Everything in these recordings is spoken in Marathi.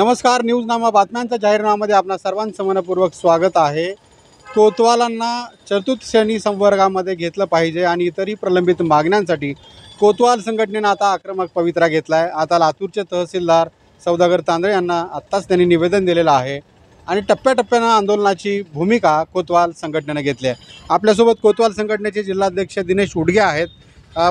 नमस्कार, न्यूजनामा बातम्यांच्या जाहीरनाम्यामध्ये आपणा सर्वांचं मनपूर्वक स्वागत आहे। कोतवालांना चतुर्थ श्रेणी संवर्गामध्ये घेतलं पाहिजे आणि इतरही प्रलंबित मागण्यांसाठी कोतवाल संघटनेने आता आक्रमक पवित्रा घेतला आहे। आता लातूरचे तहसीलदार सौदागर तांदळे यांना आत्ताच त्यांनी निवेदन दिलेलं आहे आणि टप्प्याटप्प्यानं आंदोलनाची भूमिका कोतवाल संघटनेने घेतली आहे। आपल्यासोबत कोतवाल संघटनेचे जिल्हाध्यक्ष दिनेश उडगे आहेत।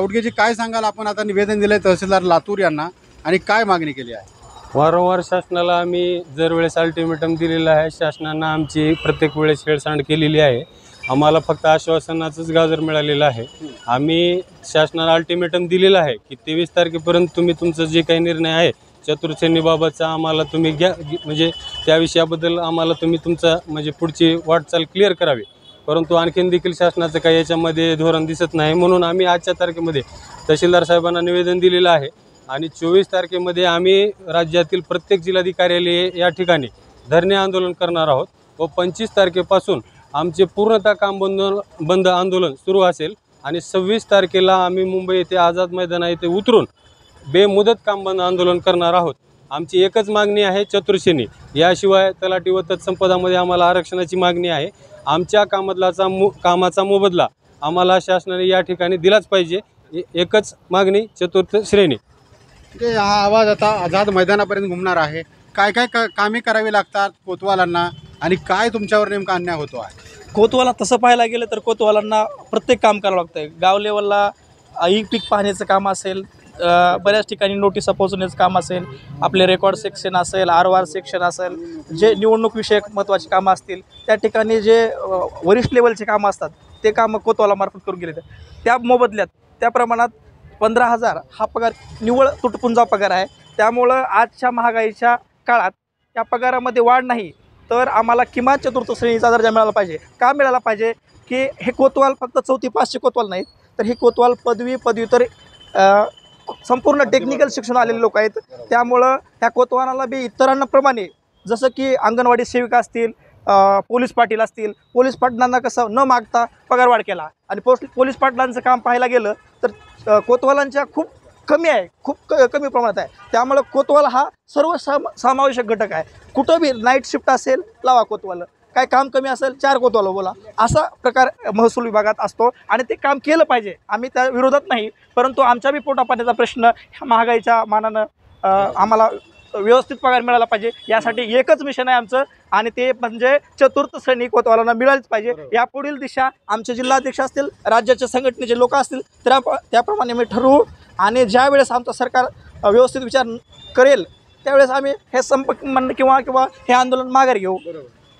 उडगेजी, काय सांगाल? आपण आता निवेदन दिले तहसीलदार लातूर यांना आणि काय मागणी केली आहे? वारंवार शासनाला आम्ही दरवेळेस अल्टिमेटम दिलेला आहे। शासनानं आमची प्रत्येक वेळेस हेळसांड केलेली आहे। आम्हाला फक्त आश्वासनाचंच गाजर मिळालेलं आहे। आम्ही शासनाला अल्टिमेटम दिलेला आहे की 23 तारखेपर्यंत तुम्ही तुमचं जे काही निर्णय आहे चतुर्थश्रेणीबाबतचा आम्हाला तुम्ही घ्या, म्हणजे त्या विषयाबद्दल आम्हाला तुम्ही तुमचा म्हणजे पुढची वाटचाल क्लिअर करावी। परंतु आणखीन देखील शासनाचं काही याच्यामध्ये धोरण दिसत नाही, म्हणून आम्ही आजच्या तारखेमध्ये तहसीलदार साहेबांना निवेदन दिलेलं आहे आणि 24 तारखेमध्ये आम्ही राज्यातील प्रत्येक जिल्हाधिकारी या ठिकाणी धरणे आंदोलन करणार आहोत व 25 तारखेपासून आमचे पूर्णतः काम बंद आंदोलन सुरू असेल आणि 26 तारखेला आम्ही मुंबई येथे आझाद मैदाना येथे उतरून बेमुदत काम बंद आंदोलन करणार आहोत। आमची एकच मागणी आहे चतुर्श्रेणी, याशिवाय तलाठी व तत्संपदामध्ये आम्हाला आरक्षणाची मागणी आहे। आमच्या कामाचा मोबदला आम्हाला शासनाने या ठिकाणी दिलाच पाहिजे। एकच मागणी, चतुर्थ श्रेणी। हा आवाज आता आझाद मैदानापर्यंत घुमणार आहे। काय काय कामे करावी लागतात कोतवालांना आणि काय तुमच्यावर नेमका अन्याय होतो आहे? कोतवाला तसं पाहायला गेलं तर कोतवालांना प्रत्येक काम करावं लागतं। गाव लेवलला ई पीक पाहण्याचं काम असेल, बऱ्याच ठिकाणी नोटिसा पोहोचवण्याचं काम असेल, आपले रेकॉर्ड सेक्शन असेल, आरवार सेक्शन असेल, जे निवडणूक विषयक महत्त्वाची कामं असतील त्या ठिकाणी जे वरिष्ठ लेवलचे कामं असतात ते कामं कोतवालामार्फत करून गेले जातात। त्या मोबदल्यात त्या प्रमाणात 15,000 हा पगार निव्वळ तुटपुंजा पगार आहे। त्यामुळं आजच्या महागाईच्या काळात या पगारामध्ये वाढ नाही तर आम्हाला किमान चतुर्थ श्रेणीचा दर्जा मिळाला पाहिजे। का मिळाला पाहिजे की हे कोतवाल फक्त 4थी 5चे कोतवाल नाहीत, तर हे कोतवाल पदव्युत्तर संपूर्ण टेक्निकल शिक्षण आलेले लोक आहेत। त्यामुळं ह्या कोतवालाला बी इतरांप्रमाणे जसं की अंगणवाडी सेविका असतील, पोलीस पाटील असतील, पोलीस पाटलांना कसं न मागता पगारवाढ केला आणि पोलीस पाटलांचं काम पाहायला गेलं तर कोतवालांच्या खूप कमी आहे, खूप कमी प्रमाणात आहे। त्यामुळं कोतवाल हा समावेशक घटक आहे। कुठं बी नाईट शिफ्ट असेल लावा कोतवाल, काय काम कमी असेल 4 कोतवाल बोला, असा प्रकार महसूल विभागात असतो आणि ते काम केलं पाहिजे। आम्ही त्या विरोधात नाही, परंतु आमच्या बी पोटापाण्याचा प्रश्न ह्या महागाईच्या मानानं आम्हाला व्यवस्थित पगार मिळाला पाहिजे। यासाठी एकच मिशन आहे आमचं आणि ते म्हणजे चतुर्थ श्रेणी कोतवालांना मिळालीच पाहिजे। यापुढील दिशा आमचे जिल्हाध्यक्ष असतील, राज्याच्या संघटनेचे लोक असतील त्याप्रमाणे मी ठरवू आणि ज्या वेळेस आमचं सरकार व्यवस्थित विचार करेल त्यावेळेस आम्ही हे संपर्क किंवा हे आंदोलन माघारी घेऊ।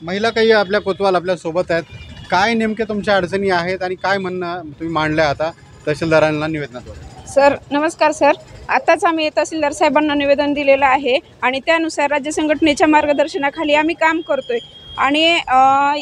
महिला काही आपल्या कोतवाल आपल्या सोबत आहेत, काय नेमके तुमच्या अडचणी आहेत आणि काय म्हणणं तुम्ही मांडलं आता तहसीलदारांना निवेदनाद्वारे? सर नमस्कार सर, आताच आम्ही तहसीलदार साहेबांना निवेदन दिलेलं आहे आणि त्यानुसार राज्य संघटनेच्या मार्गदर्शनाखाली आम्ही काम करतोय आणि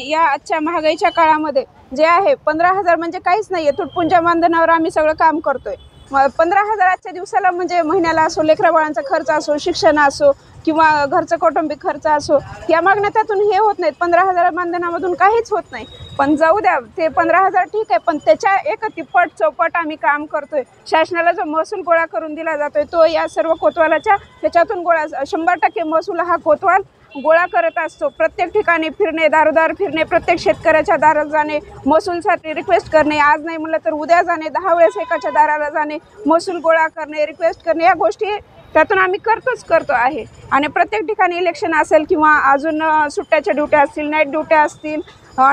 या आजच्या महागाईच्या काळामध्ये जे आहे 15,000 म्हणजे काहीच नाही आहे। तुटपुंजा मानधनावर आम्ही सगळं काम करतोय। 15,000 आजच्या दिवसाला म्हणजे महिन्याला असो, लेकरा बाळांचा खर्च असो, शिक्षण असो किंवा घरचा कौटुंबिक खर्च असो, या मागण्या त्यातून हे होत नाहीत। 15,000 मानधनामधून काहीच होत नाही। पण जाऊ द्या, ते 15,000 ठीक आहे, पण त्याच्या एक तिप्पट चौपट आम्ही काम करतोय। शासनाला जो महसूल गोळा करून दिला जातोय तो या सर्व कोतवालाच्या ह्याच्यातून 100% महसूल हा कोतवाल गोळा करत असतो। प्रत्येक ठिकाणी फिरणे, दारोदार फिरणे, प्रत्येक शेतकऱ्याच्या दारात जाणे, महसूलसाठी रिक्वेस्ट करणे, आज नाही म्हणलं तर उद्या जाणे, 10 वेळेस एकाच्या दाराला जाणे, महसूल गोळा करणे, रिक्वेस्ट करणे, या गोष्टी त्यातून आम्ही करतो आहे। आणि प्रत्येक ठिकाणी इलेक्शन असेल किंवा अजून सुट्ट्याच्या ड्युट्या असतील, नाईट ड्युट्या असतील,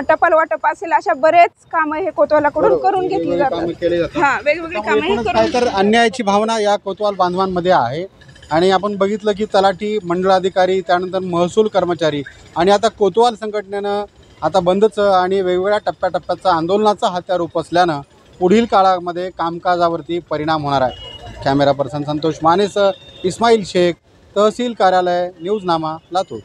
टपाल वाटप असेल, अशा बरेच कामं हे कोतवालाकडून करून घेतली जातात। हां, वेगवेगळी कामं तर अन्यायाची भावना या कोतवाल बांधवांमध्ये आहे आणि आपण बघितलं की तलाठी, मंडळाधिकारी, त्यानंतर महसूल कर्मचारी आणि आता कोतवाल संघटनेनं आता बंदचं आणि वेगवेगळ्या टप्प्याटप्प्याचा आंदोलनाचा हत्यार उपसल्यानं पुढील काळामध्ये कामकाजावरती परिणाम होणार आहे। कॅमेरा पर्सन संतोष मानेसह इस्माईल शेख, तहसील कार्यालय, न्यूजनामा, लातूर।